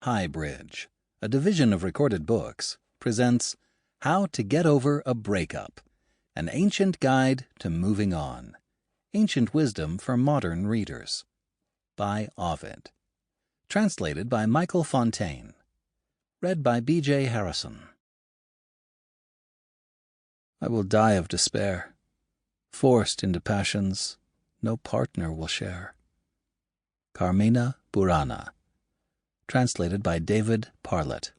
HighBridge, a division of Recorded Books, presents How to Get Over a Breakup, an ancient guide to moving on. Ancient wisdom for modern readers. By Ovid. Translated by Michael Fontaine. Read by B.J. Harrison. I will die of despair, forced into passions no partner will share. Carmina Burana. Translated by David Parlett.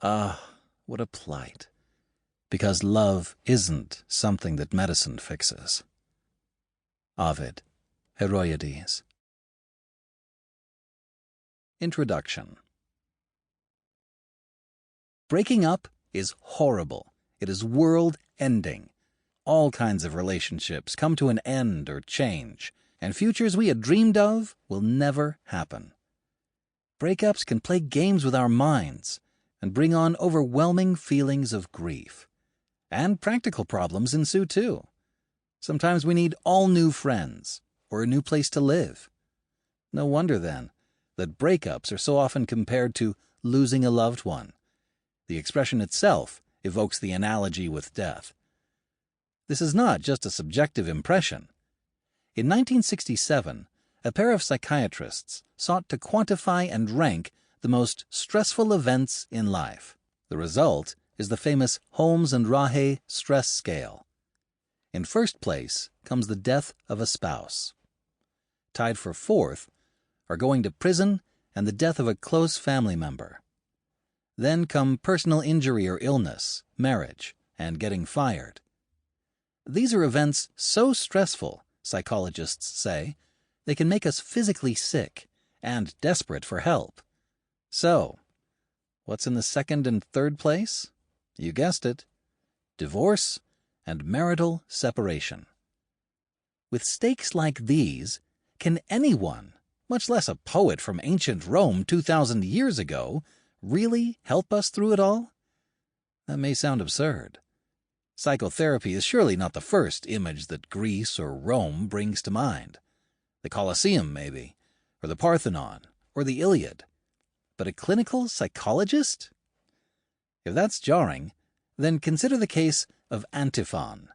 Ah, what a plight, because love isn't something that medicine fixes. Ovid, Heroides. Introduction. Breaking up is horrible. It is world-ending. All kinds of relationships come to an end or change, and futures we had dreamed of will never happen. Breakups can play games with our minds and bring on overwhelming feelings of grief. And practical problems ensue too. Sometimes we need all new friends or a new place to live. No wonder, then, that breakups are so often compared to losing a loved one. The expression itself evokes the analogy with death. This is not just a subjective impression. In 1967, a pair of psychiatrists sought to quantify and rank the most stressful events in life. The result is the famous Holmes and Rahe stress scale. In first place comes the death of a spouse. Tied for fourth are going to prison and the death of a close family member. Then come personal injury or illness, marriage, and getting fired. These are events so stressful, psychologists say, they can make us physically sick and desperate for help. So, what's in the second and third place? You guessed it. Divorce and marital separation. With stakes like these, can anyone, much less a poet from ancient Rome 2,000 years ago, really help us through it all? That may sound absurd. Psychotherapy is surely not the first image that Greece or Rome brings to mind. The Colosseum, maybe, or the Parthenon, or the Iliad. But a clinical psychologist? If that's jarring, then consider the case of Antiphon.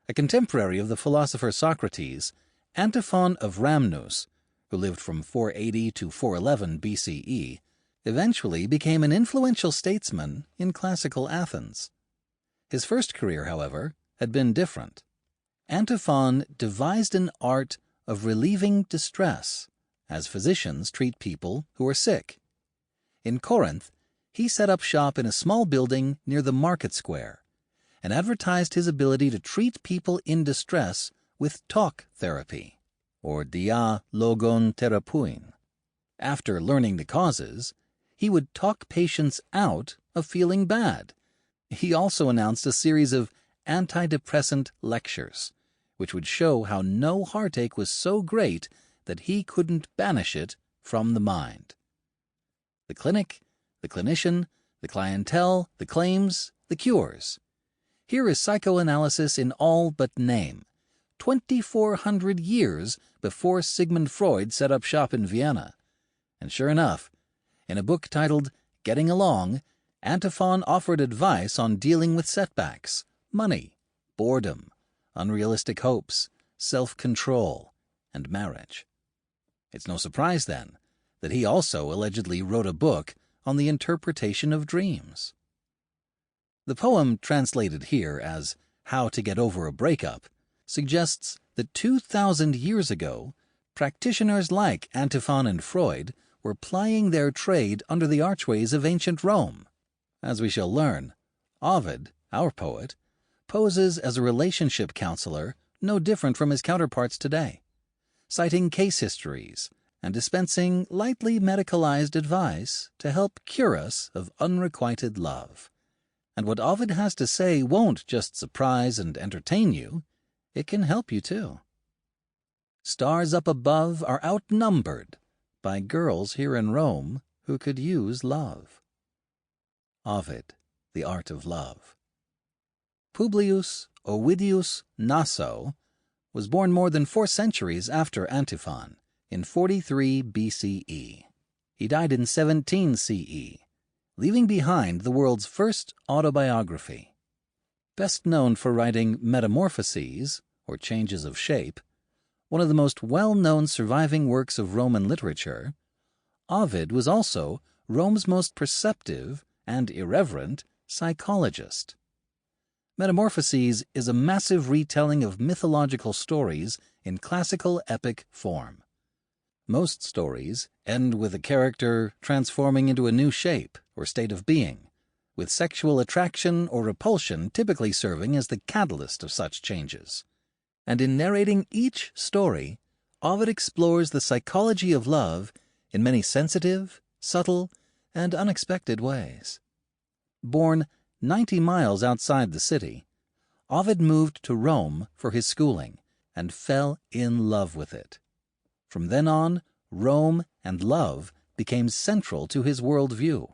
A contemporary of the philosopher Socrates, Antiphon of Rhamnus, who lived from 480 to 411 BCE, eventually became an influential statesman in classical Athens. His first career, however, had been different. Antiphon devised an art of relieving distress, as physicians treat people who are sick. In Corinth, he set up shop in a small building near the market square and advertised his ability to treat people in distress with talk therapy, or dia logon therapeuin. After learning the causes, he would talk patients out of feeling bad. He also announced a series of antidepressant lectures, which would show how no heartache was so great that he couldn't banish it from the mind. The clinic, the clinician, the clientele, the claims, the cures. Here is psychoanalysis in all but name, 2,400 years before Sigmund Freud set up shop in Vienna. And sure enough, in a book titled Getting Along, Antiphon offered advice on dealing with setbacks, money, boredom, unrealistic hopes, self-control, and marriage. It's no surprise, then, that he also allegedly wrote a book on the interpretation of dreams. The poem translated here as How to Get Over a Breakup suggests that 2,000 years ago, practitioners like Antiphon and Freud were plying their trade under the archways of ancient Rome. As we shall learn, Ovid, our poet, poses as a relationship counselor no different from his counterparts today, citing case histories and dispensing lightly medicalized advice to help cure us of unrequited love. And what Ovid has to say won't just surprise and entertain you, it can help you too. Stars up above are outnumbered by girls here in Rome who could use love. Ovid, The Art of Love. Publius Ovidius Naso was born more than 4 centuries after Antiphon, in 43 BCE. He died in 17 CE, leaving behind the world's first autobiography. Best known for writing Metamorphoses, or Changes of Shape, one of the most well-known surviving works of Roman literature, Ovid was also Rome's most perceptive and irreverent psychologist. Metamorphoses is a massive retelling of mythological stories in classical epic form. Most stories end with a character transforming into a new shape or state of being, with sexual attraction or repulsion typically serving as the catalyst of such changes. And in narrating each story, Ovid explores the psychology of love in many sensitive, subtle, and unexpected ways. Born 90 miles outside the city, Ovid moved to Rome for his schooling and fell in love with it. From then on, Rome and love became central to his worldview.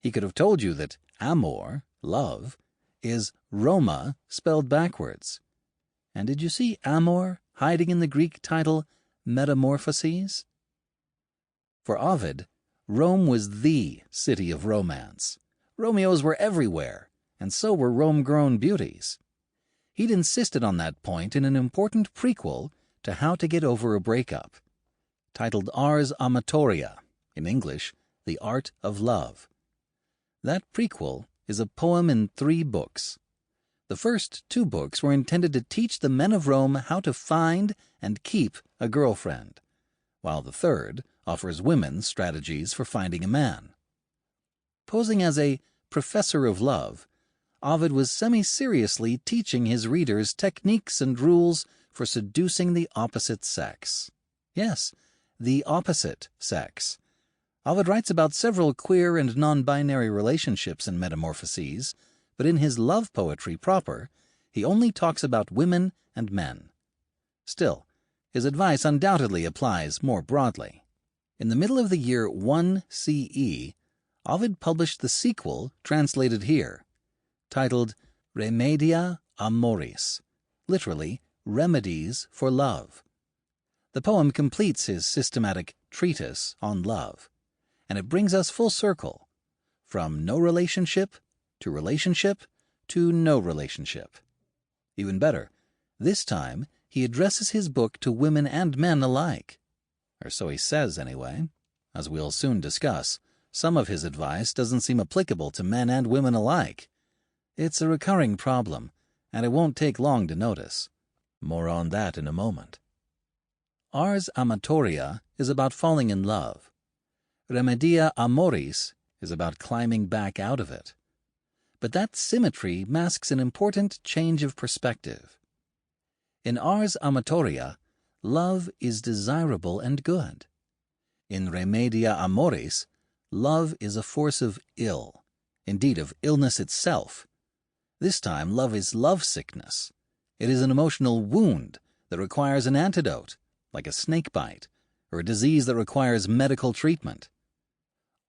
He could have told you that amor, love, is Roma spelled backwards. And did you see amor hiding in the Greek title Metamorphoses? For Ovid, Rome was the city of romance. Romeos were everywhere, and so were Rome-grown beauties. He'd insisted on that point in an important prequel to How to Get Over a Breakup, titled Ars Amatoria, in English, The Art of Love. That prequel is a poem in 3 books. The first 2 books were intended to teach the men of Rome how to find and keep a girlfriend, while the third offers women strategies for finding a man. Posing as a professor of love, Ovid was semi-seriously teaching his readers techniques and rules for seducing the opposite sex. Yes, the opposite sex. Ovid writes about several queer and non-binary relationships in Metamorphoses, but in his love poetry proper, he only talks about women and men. Still, his advice undoubtedly applies more broadly. In the middle of the year 1 CE, Ovid published the sequel, translated here, titled Remedia Amoris, literally, Remedies for Love. The poem completes his systematic treatise on love, and it brings us full circle, from no relationship to no relationship. Even better, this time he addresses his book to women and men alike. Or so he says, anyway. As we'll soon discuss, some of his advice doesn't seem applicable to men and women alike. It's a recurring problem, and it won't take long to notice. More on that in a moment. Ars Amatoria is about falling in love. Remedia Amoris is about climbing back out of it. But that symmetry masks an important change of perspective. In Ars Amatoria, love is desirable and good. In Remedia Amoris, love is a force of ill, indeed of illness itself. This time, love is lovesickness. It is an emotional wound that requires an antidote, like a snake bite, or a disease that requires medical treatment.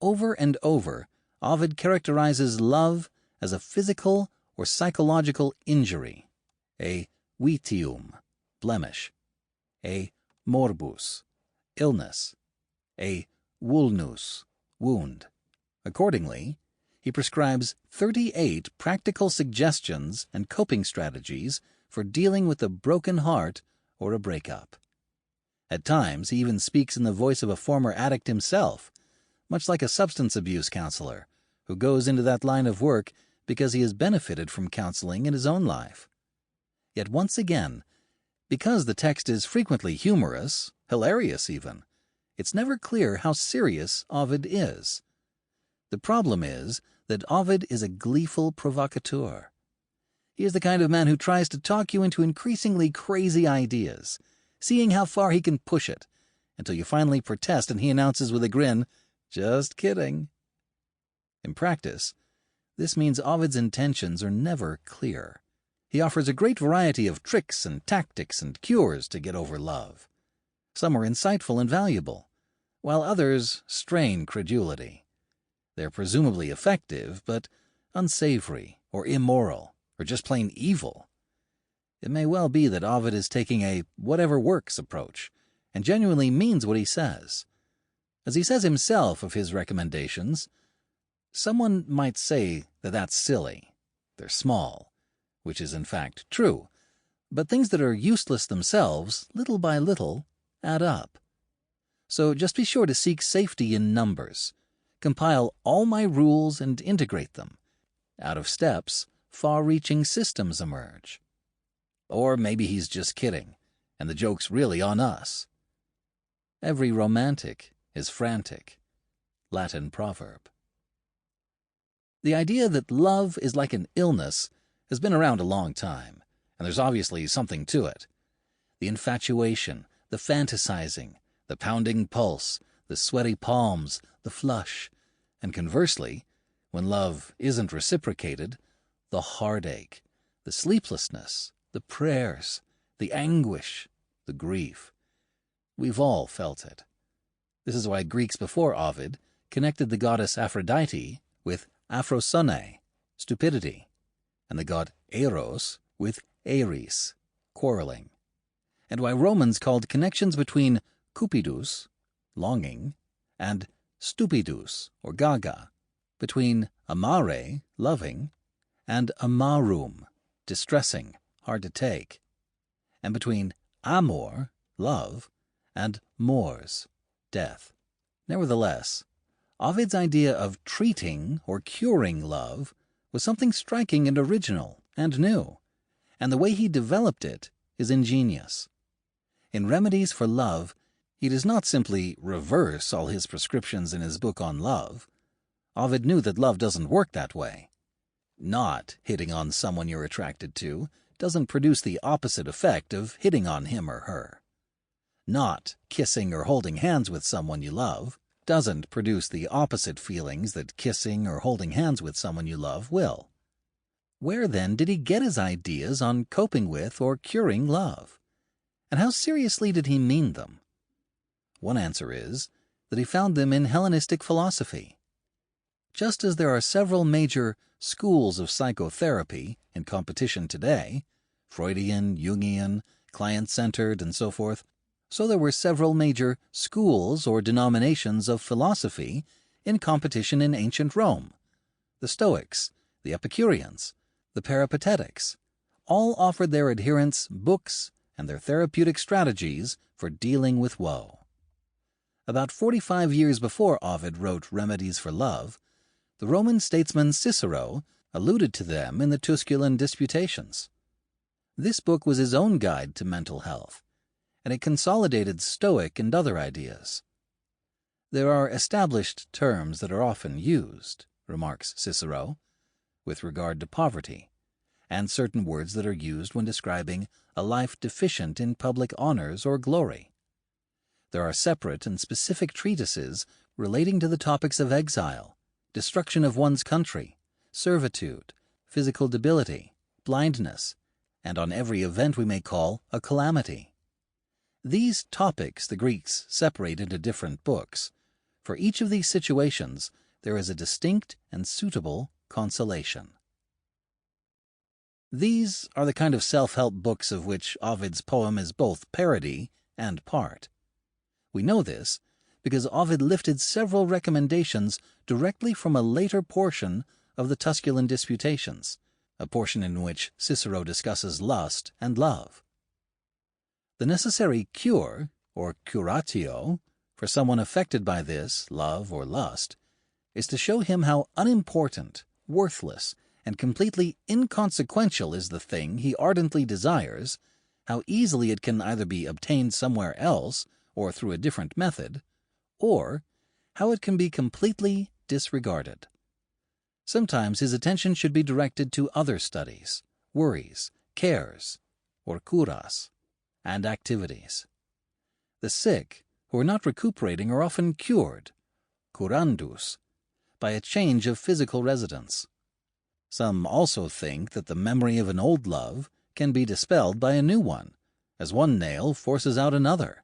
Over and over, Ovid characterizes love as a physical or psychological injury, a vitium, blemish, a morbus, illness, a vulnus, wound. Accordingly, he prescribes 38 practical suggestions and coping strategies for dealing with a broken heart or a breakup. At times, he even speaks in the voice of a former addict himself, much like a substance abuse counselor who goes into that line of work because he has benefited from counseling in his own life. Yet once again, because the text is frequently humorous, hilarious even, it's never clear how serious Ovid is. The problem is that Ovid is a gleeful provocateur. He is the kind of man who tries to talk you into increasingly crazy ideas, seeing how far he can push it, until you finally protest and he announces with a grin, "Just kidding." In practice, this means Ovid's intentions are never clear. He offers a great variety of tricks and tactics and cures to get over love. Some are insightful and valuable, while others strain credulity. They're presumably effective, but unsavory or immoral or just plain evil. It may well be that Ovid is taking a whatever works approach and genuinely means what he says. As he says himself of his recommendations, someone might say that that's silly. They're small, which is in fact true. But things that are useless themselves, little by little, add up. So just be sure to seek safety in numbers. Compile all my rules and integrate them. Out of steps, far-reaching systems emerge. Or maybe he's just kidding, and the joke's really on us. Every romantic is frantic. Latin proverb. The idea that love is like an illness has been around a long time, and there's obviously something to it. The infatuation, the fantasizing, the pounding pulse, the sweaty palms, the flush, and conversely, when love isn't reciprocated, the heartache, the sleeplessness, the prayers, the anguish, the grief. We've all felt it. This is why Greeks before Ovid connected the goddess Aphrodite with Aphrosyne, stupidity, and the god Eros with Ares, quarreling, and why Romans called connections between cupidus, longing, and stupidus, or gaga, between amare, loving, and amarum, distressing, hard to take, and between amor, love, and mors, death. Nevertheless, Ovid's idea of treating or curing love was something striking and original and new, and the way he developed it is ingenious. In Remedies for Love, he does not simply reverse all his prescriptions in his book on love. Ovid knew that love doesn't work that way. Not hitting on someone you're attracted to doesn't produce the opposite effect of hitting on him or her. Not kissing or holding hands with someone you love doesn't produce the opposite feelings that kissing or holding hands with someone you love will. Where, then, did he get his ideas on coping with or curing love? And how seriously did he mean them? One answer is that he found them in Hellenistic philosophy. Just as there are several major schools of psychotherapy in competition today, Freudian, Jungian, client-centered, and so forth, so there were several major schools or denominations of philosophy in competition in ancient Rome. The Stoics, the Epicureans, the Peripatetics, all offered their adherents books and their therapeutic strategies for dealing with woe. About 45 years before Ovid wrote Remedies for Love, the Roman statesman Cicero alluded to them in the Tusculan Disputations. This book was his own guide to mental health, and it consolidated Stoic and other ideas. There are established terms that are often used, remarks Cicero, with regard to poverty, and certain words that are used when describing a life deficient in public honors or glory. There are separate and specific treatises relating to the topics of exile, destruction of one's country, servitude, physical debility, blindness, and on every event we may call a calamity. These topics the Greeks separate into different books. For each of these situations, there is a distinct and suitable consolation. These are the kind of self-help books of which Ovid's poem is both parody and part. We know this because Ovid lifted several recommendations directly from a later portion of the Tusculan Disputations, a portion in which Cicero discusses lust and love. The necessary cure, or curatio, for someone affected by this, love or lust, is to show him how unimportant, worthless, and completely inconsequential is the thing he ardently desires, how easily it can either be obtained somewhere else or through a different method, or how it can be completely disregarded. Sometimes his attention should be directed to other studies, worries, cares, or curas, and activities. The sick who are not recuperating are often cured, curandus, by a change of physical residence. Some also think that the memory of an old love can be dispelled by a new one, as one nail forces out another.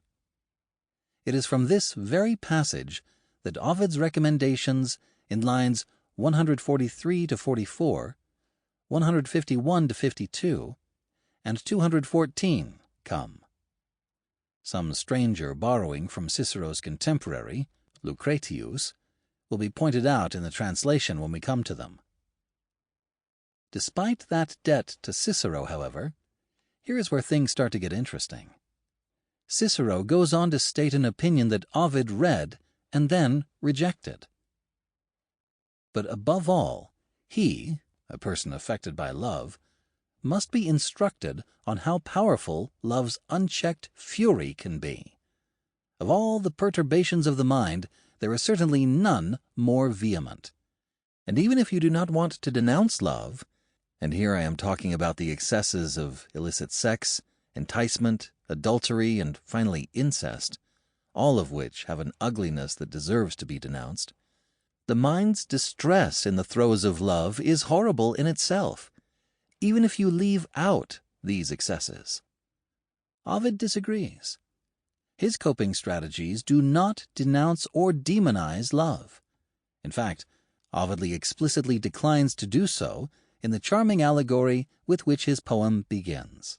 It is from this very passage that Ovid's recommendations in lines 143 to 44, 151 to 52, and 214 come. Some stranger borrowing from Cicero's contemporary, Lucretius, will be pointed out in the translation when we come to them. Despite that debt to Cicero, however, here is where things start to get interesting. Cicero goes on to state an opinion that Ovid read and then rejected. But above all, he, a person affected by love, must be instructed on how powerful love's unchecked fury can be. Of all the perturbations of the mind, there is certainly none more vehement. And even if you do not want to denounce love, and here I am talking about the excesses of illicit sex, enticement, adultery, and finally incest, all of which have an ugliness that deserves to be denounced, the mind's distress in the throes of love is horrible in itself, even if you leave out these excesses. Ovid disagrees. His coping strategies do not denounce or demonize love. In fact, Ovid explicitly declines to do so in the charming allegory with which his poem begins.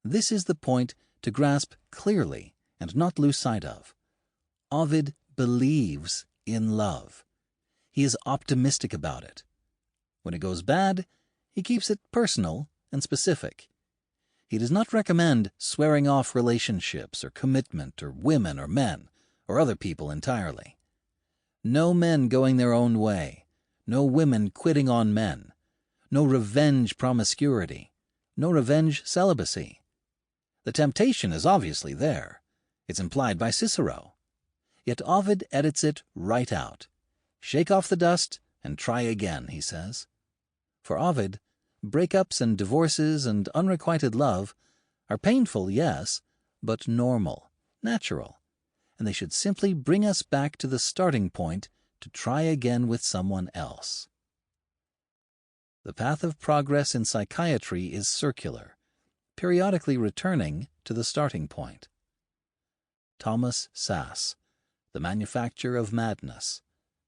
This is the point to grasp clearly and not lose sight of. Ovid believes in love. He is optimistic about it. When it goes bad, he keeps it personal and specific. He does not recommend swearing off relationships or commitment or women or men or other people entirely. No men going their own way, no women quitting on men, no revenge promiscuity, no revenge celibacy. The temptation is obviously there. It's implied by Cicero. Yet Ovid edits it right out. Shake off the dust and try again, he says. For Ovid, breakups and divorces and unrequited love are painful, yes, but normal, natural, and they should simply bring us back to the starting point to try again with someone else. The path of progress in psychiatry is circular, periodically returning to the starting point. Thomas Sass, The Manufacture of Madness,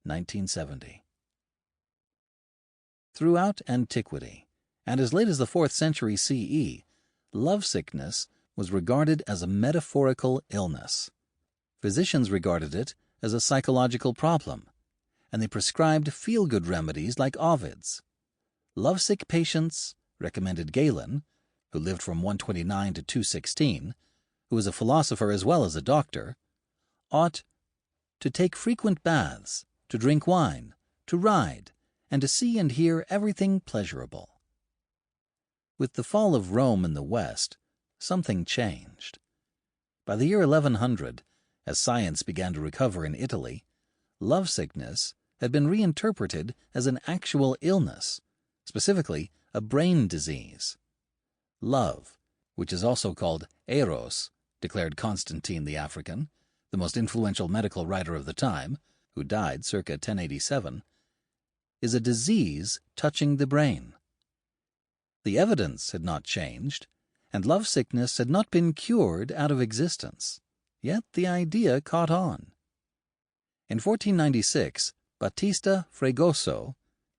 1970. Throughout antiquity, and as late as the 4th century CE, lovesickness was regarded as a metaphorical illness. Physicians regarded it as a psychological problem, and they prescribed feel-good remedies like Ovid's. Lovesick patients, recommended Galen, who lived from 129 to 216, who was a philosopher as well as a doctor, ought to take frequent baths, to drink wine, to ride, and to see and hear everything pleasurable. With the fall of Rome in the West, something changed. By the year 1100, as science began to recover in Italy, lovesickness had been reinterpreted as an actual illness, specifically a brain disease. Love, which is also called eros, declared Constantine the African, the most influential medical writer of the time, who died circa 1087, is a disease touching the brain. The evidence had not changed, and lovesickness had not been cured out of existence, yet the idea caught on. In 1496, Battista Fregoso,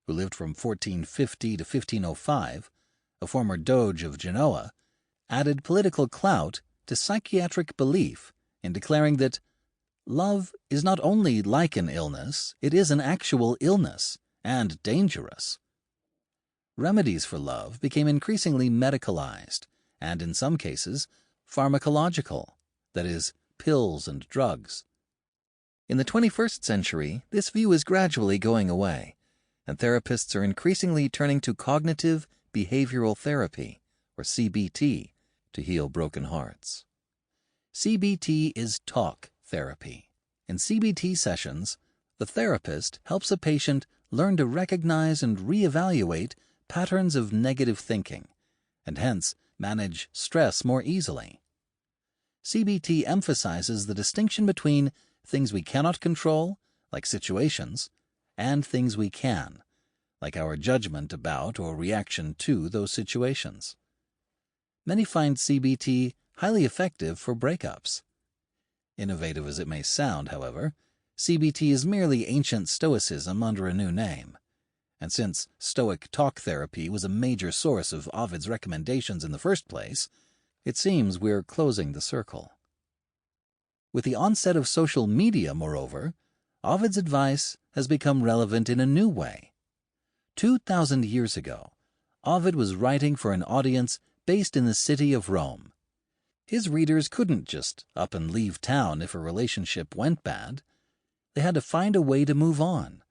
who lived from 1450 to 1505, a former doge of Genoa, added political clout to psychiatric belief in declaring that love is not only like an illness, it is an actual illness, and dangerous. Remedies for love became increasingly medicalized, and in some cases, pharmacological, that is, pills and drugs. In the 21st century, this view is gradually going away, and therapists are increasingly turning to cognitive behavioral therapy, or CBT, to heal broken hearts. CBT is talk therapy. In CBT sessions, the therapist helps a patient learn to recognize and reevaluate patterns of negative thinking, and hence manage stress more easily. CBT emphasizes the distinction between things we cannot control, like situations, and things we can, like our judgment about or reaction to those situations. Many find CBT highly effective for breakups. Innovative as it may sound, however, CBT is merely ancient Stoicism under a new name, and since Stoic talk therapy was a major source of Ovid's recommendations in the first place, it seems we're closing the circle. With the onset of social media, moreover, Ovid's advice has become relevant in a new way. 2,000 years ago, Ovid was writing for an audience based in the city of Rome. His readers couldn't just up and leave town if a relationship went bad. They had to find a way to move on,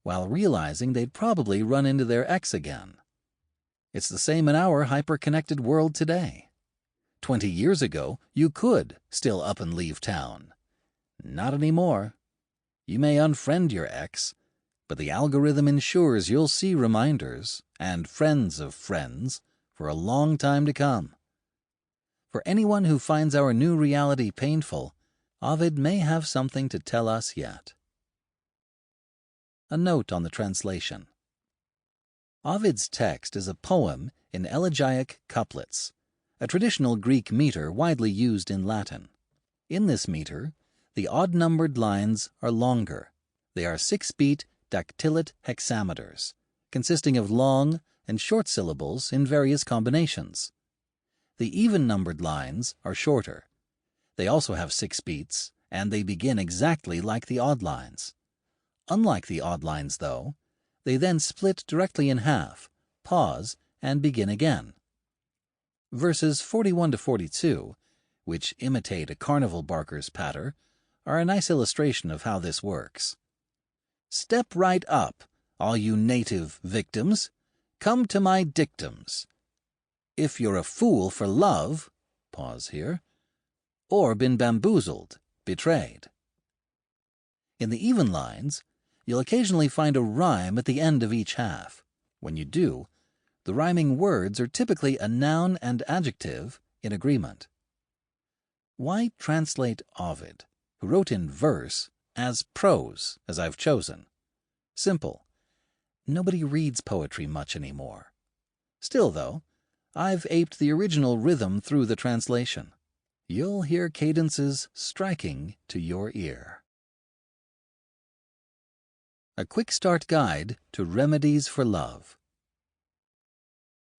while realizing they'd probably run into their ex again. It's the same in our hyper-connected world today. 20 years ago, you could still up and leave town. Not anymore. You may unfriend your ex, but the algorithm ensures you'll see reminders and friends of friends for a long time to come. For anyone who finds our new reality painful, Ovid may have something to tell us yet. A note on the translation. Ovid's text is a poem in elegiac couplets, a traditional Greek meter widely used in Latin. In this meter, the odd-numbered lines are longer. They are 6-beat dactylate hexameters, consisting of long and short syllables in various combinations. The even-numbered lines are shorter. They also have 6 beats, and they begin exactly like the odd lines. Unlike the odd lines, though, they then split directly in half, pause, and begin again. Verses 41 to 42, which imitate a carnival barker's patter, are a nice illustration of how this works. Step right up, all you native victims. Come to my dictums. If you're a fool for love, pause here, or been bamboozled, betrayed. In the even lines, you'll occasionally find a rhyme at the end of each half. When you do, the rhyming words are typically a noun and adjective in agreement. Why translate Ovid, who wrote in verse, as prose, as I've chosen? Simple. Nobody reads poetry much anymore. Still, though, I've aped the original rhythm through the translation. You'll hear cadences striking to your ear. A quick start guide to remedies for love.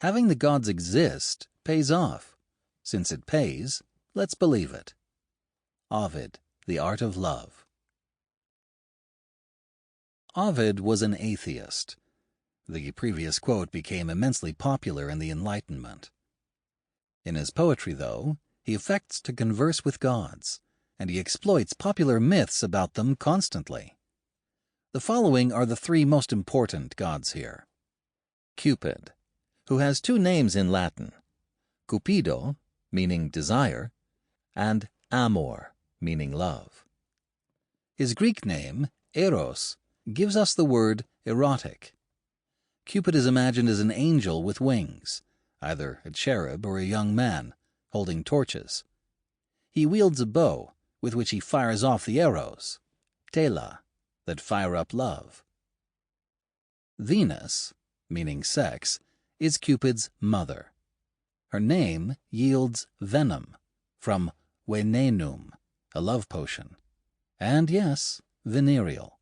Having the gods exist pays off. Since it pays, let's believe it. Ovid, The Art of Love. Ovid was an atheist. The previous quote became immensely popular in the Enlightenment. In his poetry, though, he affects to converse with gods, and he exploits popular myths about them constantly. The following are the 3 most important gods here. Cupid, who has 2 names in Latin, Cupido, meaning desire, and Amor, meaning love. His Greek name, Eros, gives us the word erotic. Cupid is imagined as an angel with wings, either a cherub or a young man, holding torches. He wields a bow, with which he fires off the arrows, tela, that fire up love. Venus, meaning sex, is Cupid's mother. Her name yields venom, from venenum, a love potion, and yes, venereal.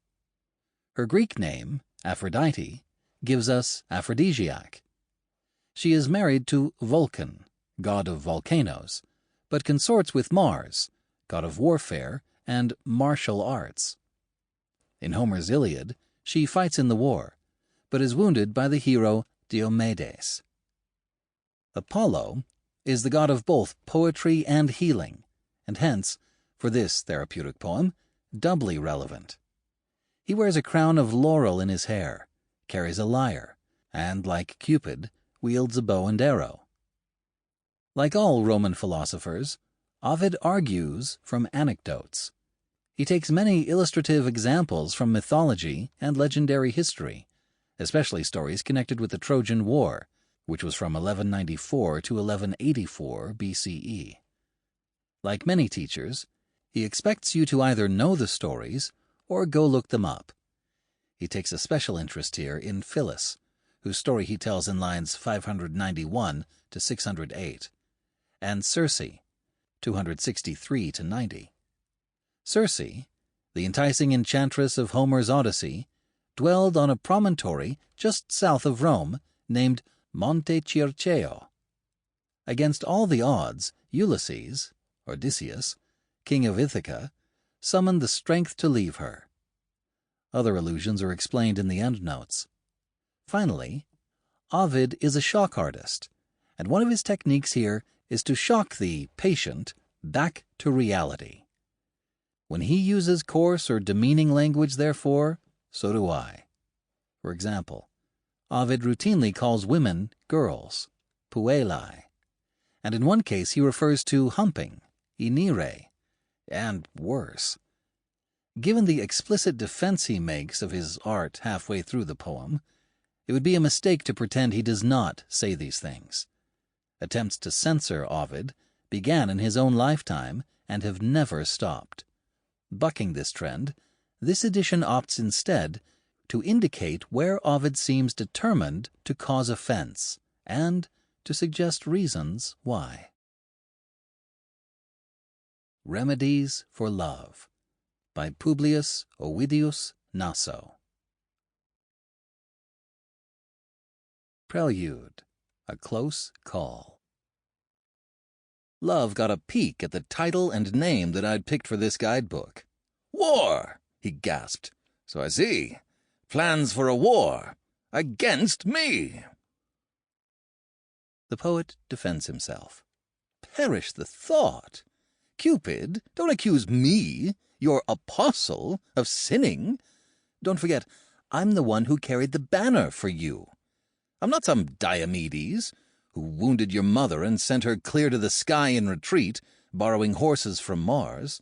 Her Greek name, Aphrodite, gives us aphrodisiac. She is married to Vulcan, god of volcanoes, but consorts with Mars, god of warfare and martial arts. In Homer's Iliad, she fights in the war, but is wounded by the hero Diomedes. Apollo is the god of both poetry and healing, and hence, for this therapeutic poem, doubly relevant. He wears a crown of laurel in his hair, carries a lyre, and, like Cupid, wields a bow and arrow. Like all Roman philosophers, Ovid argues from anecdotes. He takes many illustrative examples from mythology and legendary history, especially stories connected with the Trojan War, which was from 1194 to 1184 BCE. Like many teachers, he expects you to either know the stories or go look them up. He takes a special interest here in Phyllis, whose story he tells in lines 591 to 608, and Circe, 263 to 90. Circe, the enticing enchantress of Homer's Odyssey, dwelled on a promontory just south of Rome named Monte Circeo. Against all the odds, Ulysses, Odysseus, king of Ithaca, summoned the strength to leave her. Other allusions are explained in the endnotes. Finally, Ovid is a shock artist, and one of his techniques here is to shock the patient back to reality. When he uses coarse or demeaning language, therefore, so do I. For example, Ovid routinely calls women girls, puellae, and in one case he refers to humping, inire, and worse. Given the explicit defense he makes of his art halfway through the poem, it would be a mistake to pretend he does not say these things. Attempts to censor Ovid began in his own lifetime and have never stopped. Bucking this trend, this edition opts instead to indicate where Ovid seems determined to cause offense and to suggest reasons why. Remedies for Love by Publius Ovidius Naso. Prelude, a close call. Love got a peek at the title and name that I'd picked for this guidebook. "War!" he gasped. "So I see. Plans for a war. Against me!" The poet defends himself. "Perish the thought! Cupid, don't accuse me, your apostle, of sinning. Don't forget, I'm the one who carried the banner for you. I'm not some Diomedes who wounded your mother and sent her clear to the sky in retreat, borrowing horses from Mars.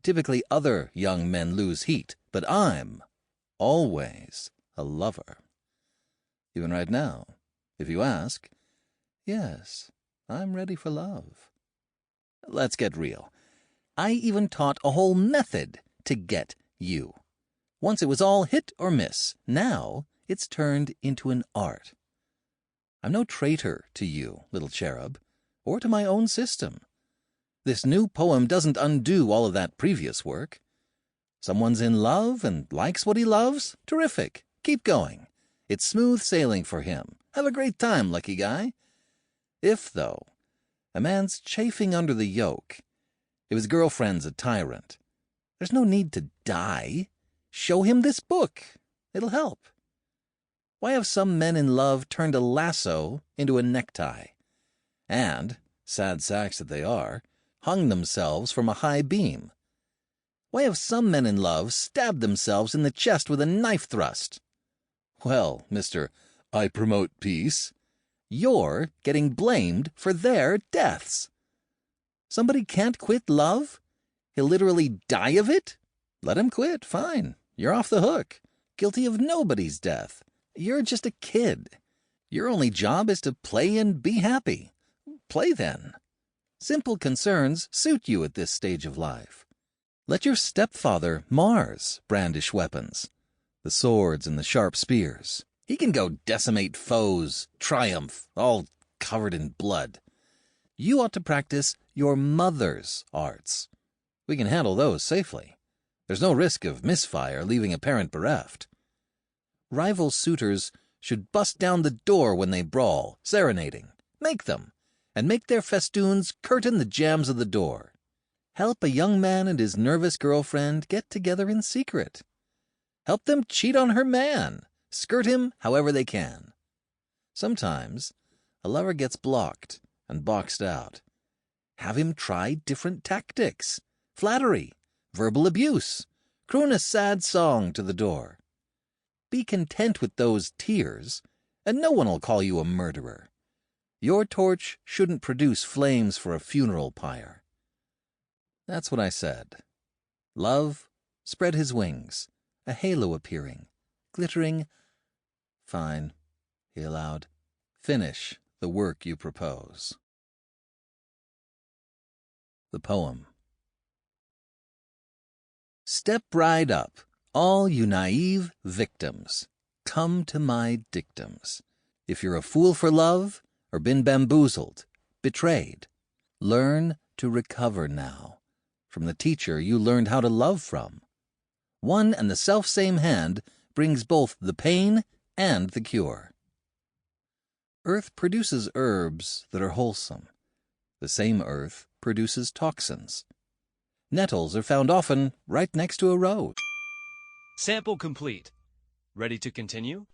Typically other young men lose heat, but I'm always a lover. Even right now, if you ask, yes, I'm ready for love. Let's get real. I even taught a whole method to get you. Once it was all hit or miss. Now it's turned into an art. I'm no traitor to you, little cherub, or to my own system. This new poem doesn't undo all of that previous work. Someone's in love and likes what he loves? Terrific. Keep going. It's smooth sailing for him. Have a great time, lucky guy. If, though, a man's chafing under the yoke, if his girlfriend's a tyrant, there's no need to die. Show him this book. It'll help. Why have some men in love turned a lasso into a necktie? And, sad sacks that they are, hung themselves from a high beam? Why have some men in love stabbed themselves in the chest with a knife thrust? Well, Mr. I promote peace, you're getting blamed for their deaths. Somebody can't quit love? He'll literally die of it? Let him quit, fine. You're off the hook. Guilty of nobody's death. You're just a kid. Your only job is to play and be happy. Play then. Simple concerns suit you at this stage of life. Let your stepfather, Mars, brandish weapons. The swords and the sharp spears. He can go decimate foes, triumph, all covered in blood. You ought to practice your mother's arts. We can handle those safely. There's no risk of misfire leaving a parent bereft. Rival suitors should bust down the door when they brawl, serenading. Make them, and make their festoons curtain the jambs of the door. Help a young man and his nervous girlfriend get together in secret. Help them cheat on her man. Skirt him however they can. Sometimes a lover gets blocked and boxed out. Have him try different tactics. Flattery, verbal abuse, croon a sad song to the door. Be content with those tears, and no one will call you a murderer. Your torch shouldn't produce flames for a funeral pyre. That's what I said. Love spread his wings, a halo appearing, glittering. Fine, he allowed. Finish the work you propose. The poem. Step right up, all you naive victims. Come to my dictums. If you're a fool for love, or been bamboozled, betrayed, learn to recover now from the teacher you learned how to love from. One and the selfsame hand brings both the pain and the cure. Earth produces herbs that are wholesome. The same earth produces toxins. Nettles are found often right next to a rose. Sample complete. Ready to continue?